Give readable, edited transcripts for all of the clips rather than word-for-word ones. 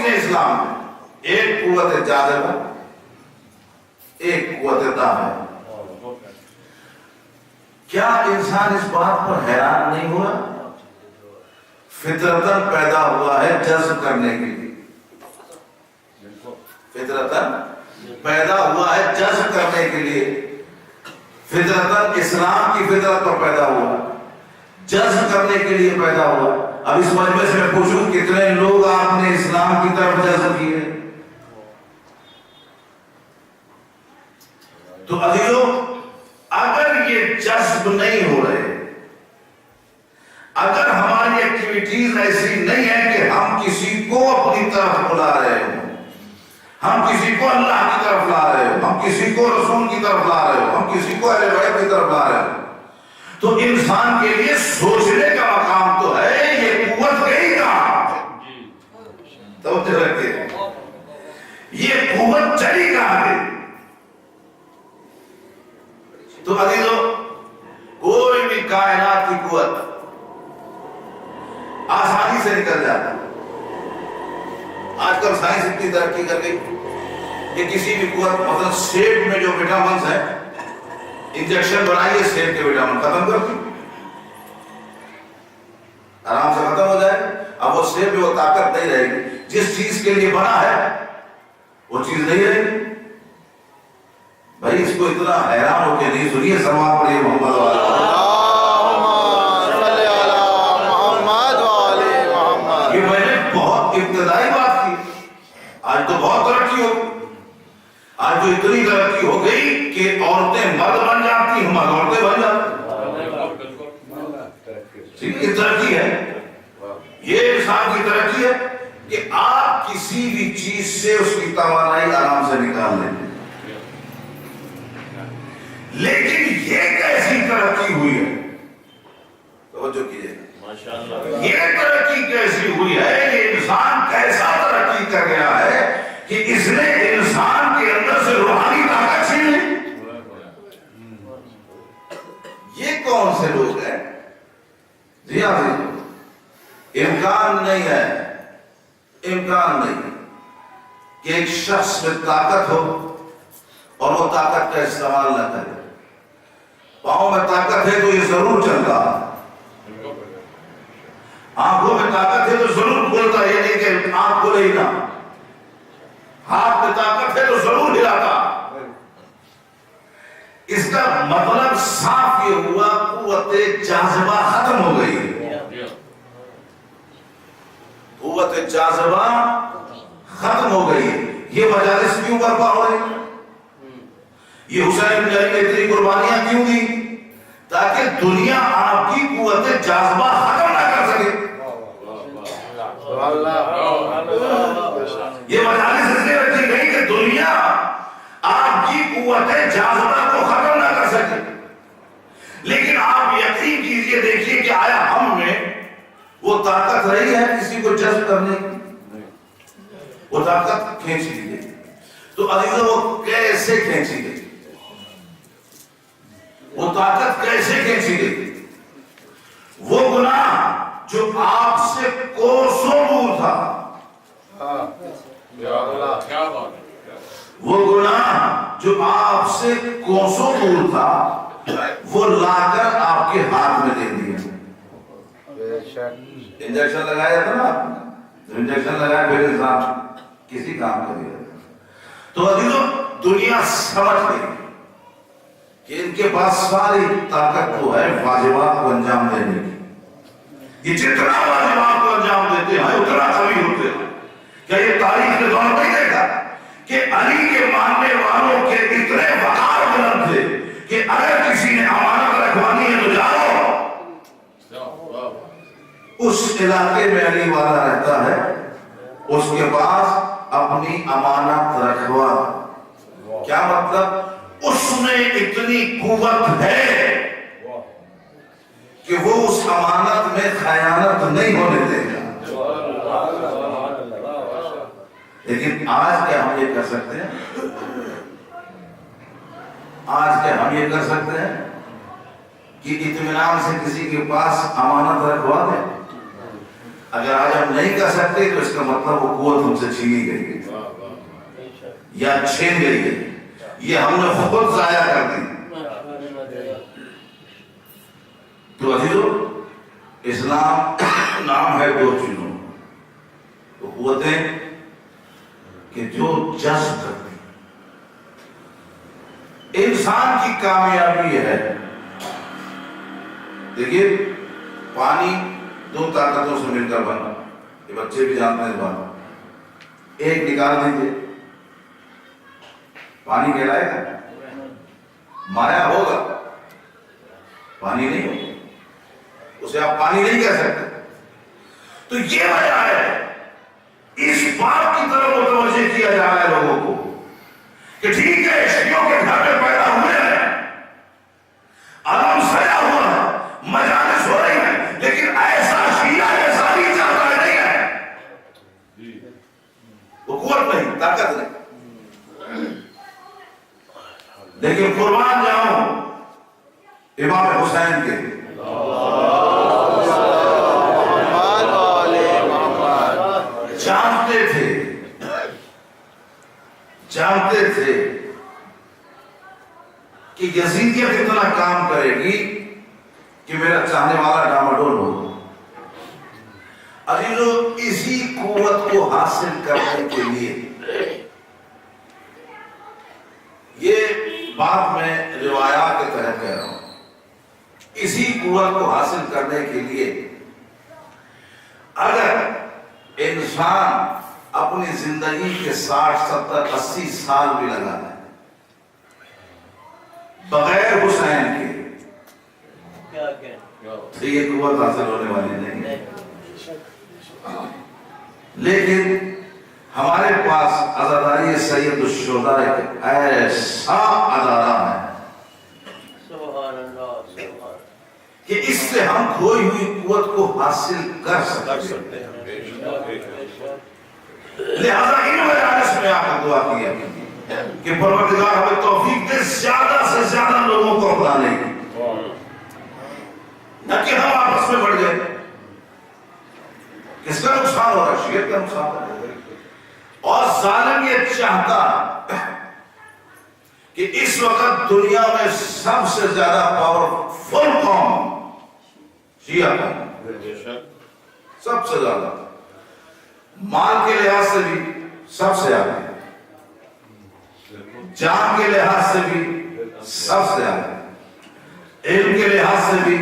دین اسلام میں، ایک قوت جاذبہ، ایک قوت دافع۔ کیا انسان اس بات پر حیران نہیں ہوا؟ فطرتاً پیدا ہوا ہے جذب کرنے کے لیے، فطرتاً پیدا ہوا ہے جذب کرنے کے لیے، فطرتاً اسلام کی فطرت پر پیدا ہوا، جذب کرنے کے لیے پیدا ہوا۔ اب اس مجمع سے میں پوچھوں کتنے لوگ آپ نے اسلام کی طرف جذب کیے؟ تو عزیزو، اگر یہ جذب نہیں ہو رہے، اگر ہماری ایکٹیویٹیز ایسی نہیں ہے کہ ہم کسی کو اپنی طرف بلا رہے ہوں، ہم کسی کو اللہ کی طرف لا رہے ہوں، ہم کسی کو رسول کی طرف لا رہے ہوں، ہم کسی کو اہل بیت کی طرف لا رہے ہوں، تو انسان کے لیے سوچنے کا مقام تو ہے یہ قوت گئی کہاں؟ توجہ رکھیے، یہ قوت چلی کہاں گئی؟ تو عزیزو، کوئی بھی کائنات کی قوت آسانی سے نکل جاتا ہے۔ آج کل سائنس اتنی ترقی کر گئی کہ کسی بھی قوت، مثلا سیب میں جو وٹامنس ہیں، انجیکشن بنائیے سیب کے وٹامن ختم کر دی، آرام سے ختم ہو جائے۔ اب وہ سیب میں وہ طاقت نہیں رہے گی، جس چیز کے لیے بنا ہے وہ چیز نہیں رہے گی۔ بھائی اس کو اتنا حیران ہو کے نہیں سنیے، سلام پڑھیے محمد والا۔ یہ میں نے بہت ابتدائی بات کی، آج تو بہت ترقی ہو گئی، آج تو اتنی ترقی ہو گئی کہ عورتیں مرد بن جاتی ہیں، مرد عورتیں بن جاتی ہیں۔ یہ ترقی ہے، یہ انسان کی ترقی ہے کہ آپ کسی بھی چیز سے اس کی توانائی آرام سے نکال لیں۔ لیکن یہ کیسی ترقی ہوئی ہے؟ توجہ کیجئے، یہ ترقی کیسی ہوئی ہے؟ یہ انسان کیسا ترقی کر گیا ہے کہ اس نے انسان کے اندر سے روحانی طاقت چھین لی۔ یہ کون سے لوگ ہیں؟ جی ہاں، امکان نہیں ہے، امکان نہیں کہ ایک شخص میں طاقت ہو اور وہ طاقت کا استعمال نہ کرے۔ پاؤں میں طاقت ہے تو یہ ضرور چل رہا ہے، آنکھوں میں طاقت ہے تو ضرور کھولتا، یہ نہیں کہ آنکھ کھولے ہی نہ، ہاتھ میں طاقت ہے تو ضرور ہلاتا۔ اس کا مطلب صاف یہ ہوا قوت جاذبہ ختم ہو گئی، قوت جاذبہ ختم ہو گئی۔ یہ مجالس کیوں برپا ہو رہی؟ یہ حسین بن علی نے اتنی قربانیاں کیوں دی؟ تاکہ دنیا آپ کی قوت جاذبہ ختم نہ کر سکے۔ یہ مجالس اس لیے رکھی گئی کہ دنیا آپ کی قوت جاذبہ کو ختم نہ کر سکے۔ لیکن آپ یقین کیجئے، دیکھیے کہ آیا ہم میں وہ طاقت رہی ہے کسی کو جذب کرنے کی؟ وہ طاقت کھینچ لی گئی۔ تو عزیزو، وہ کیسے کھینچی گئی؟ وہ طاقت کیسے کھینچی گئی؟ وہ گناہ جو آپ سے کوسوں دور تھا، وہ گناہ جو آپ سے کوسوں دور تھا، وہ لا کر آپ کے ہاتھ میں دے دیا۔ انجیکشن لگایا تھا نا آپ نے، انجیکشن لگایا پھر انسان کسی کام کا دیا۔ تو عزیزو، دنیا سمجھ گئی کہ ان کے پاس ساری طاقت تو ہے واجبات کو انجام دینے کی۔ یہ جتنا واجبات کو انجام دیتے ہیں اتنا قوی ہوتے ہیں۔ کیا یہ تاریخ نے دور نہیں دیکھا کہ علی کے ماننے والوں کے اتنے وقار بلند تھے کہ اگر کسی نے امانت رکھوانی ہے تو جاؤ، اس علاقے میں علی والا رہتا ہے، اس کے پاس اپنی امانت رکھوا۔ کیا مطلب؟ اس میں اتنی قوت ہے کہ وہ اس امانت میں خیانت نہیں ہونے دے گا۔ لیکن آج کیا ہم یہ کر سکتے ہیں؟ آج کیا ہم یہ کر سکتے ہیں کہ اطمینان سے کسی کے پاس امانت رکھوا دیں؟ اگر آج ہم نہیں کر سکتے تو اس کا مطلب وہ قوت ہم سے چھینی گئی ہے یا چھین گئی ہے، یہ ہم نے خود ضائع کر دی۔ تو عزیزو، اسلام نام ہے دو چیزوں، تو قوتیں کہ جو جذب کرتی انسان کی کامیابی ہے۔ دیکھیے پانی دو طاقتوں سے مل کر بنا، یہ بچے بھی جانتے ہیں بات، ایک نکال دیجیے پانی کہلائے گا، مایا ہوگا، پانی نہیں ہوگا، اسے آپ پانی نہیں کہہ سکتے۔ تو یہ وجہ ہے، اس بات کی طرف متوجہ کیا جا رہا ہے لوگوں کو کہ ٹھیک ہے شیعوں کے گھر میں پیدا ہوئے ہیں، علم سجا ہوا ہے، مجالس ہو رہی ہیں، لیکن ایسا شیعہ ایسا بھی چاہتا نہیں ہے، وہ قوت نہیں، طاقت نہیں۔ لیکن قربان جاؤں امام حسین کے، جانتے تھے کہ یزیدیت اتنا کام کرے گی کہ میرا چاہنے والا ڈاماڈول ہو۔ عزیزو، اسی قوت کو حاصل کرنے کے لیے، یہ بات میں روایات کے تحت کہہ رہا ہوں، اسی قوت کو حاصل کرنے کے لیے اگر انسان اپنی زندگی کے 60 70 80 سال بھی لگا ہے بغیر حسین کے، تو یہ قوت حاصل ہونے والی نہیں ہے۔ لیکن ہمارے پاس عزاداری سید الشہداء ایک ایسا ادارہ ہے کہ اس سے ہم کھوئی ہوئی قوت کو حاصل کر سکتے ہیں۔ لہذا ان مجالس میں آپ نے دعا کیا کہ پروردگار ہمیں توفیق دے زیادہ سے زیادہ لوگوں کو اپنانے کی، نہ کہ ہم آپس میں بڑھ گئے۔ کس کا نقصان ہو رہا ہے؟ شیعت کا نقصان ہو رہا ہے۔ اور ظالم یہ چاہتا کہ اس وقت دنیا میں سب سے زیادہ پاورفل قوم شیعہ ہے، سب سے زیادہ، مال کے لحاظ سے بھی سب سے آگے، جان کے لحاظ سے بھی سب سے آگے، علم کے لحاظ سے بھی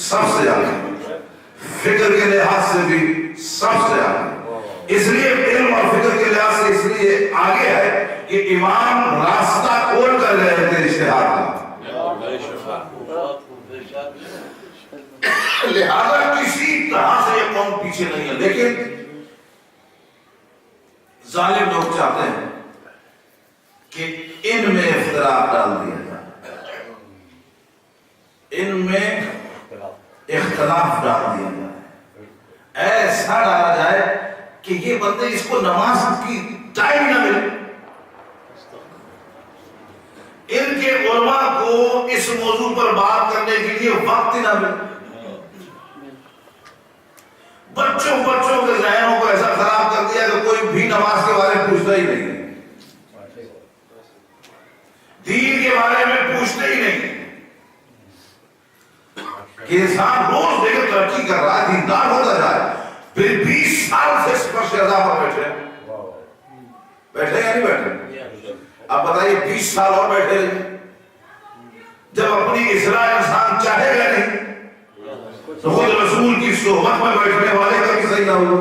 سب سے آگے، فکر کے لحاظ سے بھی سب سے آگے۔ اس لیے علم اور فکر کے لحاظ سے اس لیے آگے ہے کہ امام راستہ کھول کر رہے تھے اجتہاد کا، لہذا کسی طرح سے یہ قوم پیچھے نہیں ہے۔ لیکن ظالم لوگ چاہتے ہیں کہ ان میں اختلاف ڈال دیا جائے، ان میں اختلاف ڈال دیا جائے، ایسا ڈالا جائے کہ یہ بندے اس کو نماز کی ٹائم نہ ملے، ان کے علماء کو اس موضوع پر بات کرنے کے لیے وقت نہ ملے، بچوں کے ذہنوں کو ایسا خراب کر دیا کہ کوئی بھی نماز کے بارے میں پوچھتا ہی نہیں، دین کے بارے میں پوچھتے ہی نہیں، کہ انسان روز دیکھ ترقی کر رہا ہے، دیندار ہوتا جائے، پھر 20 سال سے اس پر شہزا پر بیٹھے یا نہیں بیٹھے؟ اب بتائیے 20 سال اور بیٹھے رہے، جب اپنی اصلاح انسان چاہے گا نہیں تو خود رسول کی صحبت میں بیٹھنے والے کا بھی صحیح نہ ہوگا۔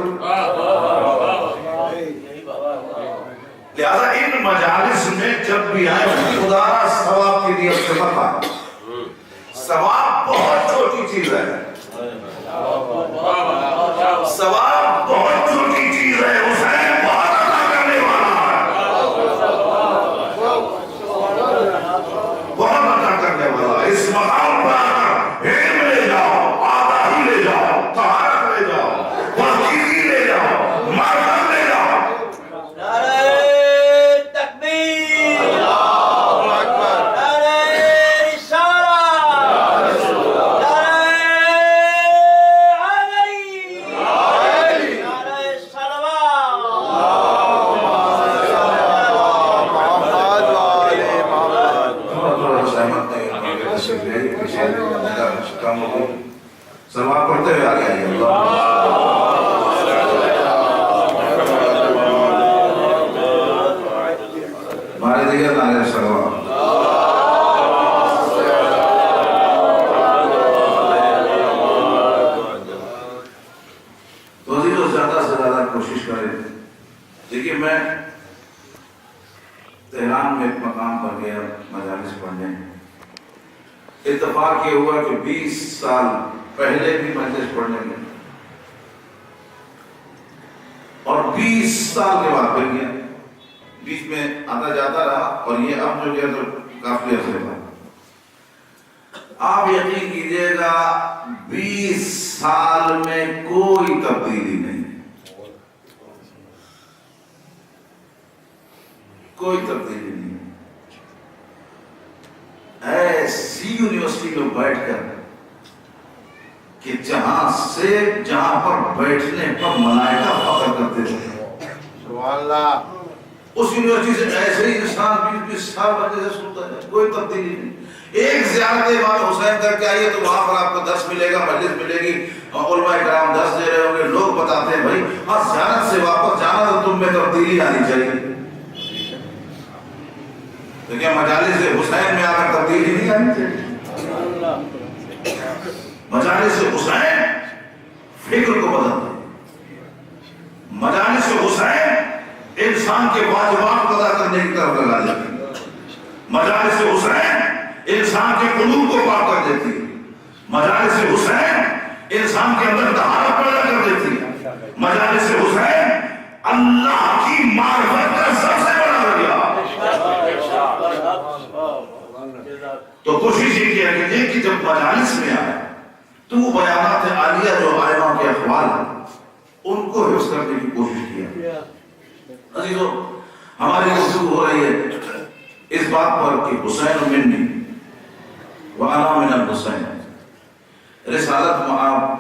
لہذا ان مجالس میں جب بھی آئے خدا را ثواب کی نیت سے مت آئے، ثواب بہت چھوٹی چیز ہے، ثواب بہت چھوٹی چیز ہے، حسین بہت عطا کرنے والا ہے، بہت عطا کرنے والا ہے۔ اس مقام پر علم لے جاؤ، آگاہی لے جاؤ، طہارت لے جاؤ، پاکیزگی لے جاؤ، معرفت لے جاؤ۔ اللہ اکبر، نعرہ رسالت، پڑھتے ہوئے آگے آئیے. ہمارے دیگر نعرے سلوات. تو عزیزو زیادہ سے زیادہ کوشش کریں. دیکھیے میں تہران میں ایک مقام پر گیا مجالس پڑھنے. اتفاق یہ ہوا کہ 20 سال پہلے بھی مجلس پڑھنے گئے اور 20 سال کے بعد پھر گیا. بیچ میں آتا جاتا رہا اور یہ اب جو گیا تو کافی عرصے بعد. آپ یقین کیجئے گا 20 سال میں کوئی تبدیلی نہیں, کوئی تبدیلی نہیں. ایسی یونیورسٹی میں بیٹھ کر کہ جہاں پر بیٹھنے پر ملائکہ فخر کرتے تھے. سبحان اللہ. اس یونیورسٹی سے ایسے ہی انسان 20 سال بچے سے سنتا ہے, کوئی تبدیلی نہیں. ایک زیارت امام حسین کر کے آئیے تو وہاں پر آپ کو درس ملے گا, مجلس ملے گی, علماء کرام درس دے رہے ہوں گے, لوگ بتاتے ہیں بھائی ہاں زیارت سے واپس جانا تو تم میں تبدیلی آنی چاہیے. تو کیا مجالس حسین میں آ کر تبدیلی نہیں آنی چاہیے؟ مجالس حسین فکر کو بدلتے, مجالس حسین انسان کے واجبات کو ادا کرنے کی طرف لگا دیتی, مجالس حسین انسان کے قلوب کو پاک کر دیتی, مجالس حسین انسان کے اندر طہارت پیدا کر دیتی, مجالس حسین اللہ کی معرفت کا سب سے بڑا ذریعہ. تو کوشش یہ کیا کہ جب مجالس میں آیا تو وہ بیانات عالیہ جو ائمہ کے اقوال ہیں ان کو حفظ کرنے کی کوشش کیا. عزیزو ہماری گفتگو ہو رہی ہے اس بات پر کہ حسین منی وانا من الحسین. رسالت معاب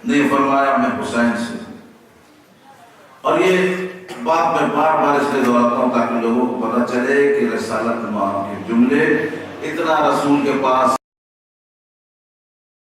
نے فرمایا میں حسین سے, اور یہ بات میں بار بار اس لیے دہراتا ہوں تاکہ لوگوں کو پتہ چلے کہ رسالت معاب کے جملے اتنا رسول کے پاس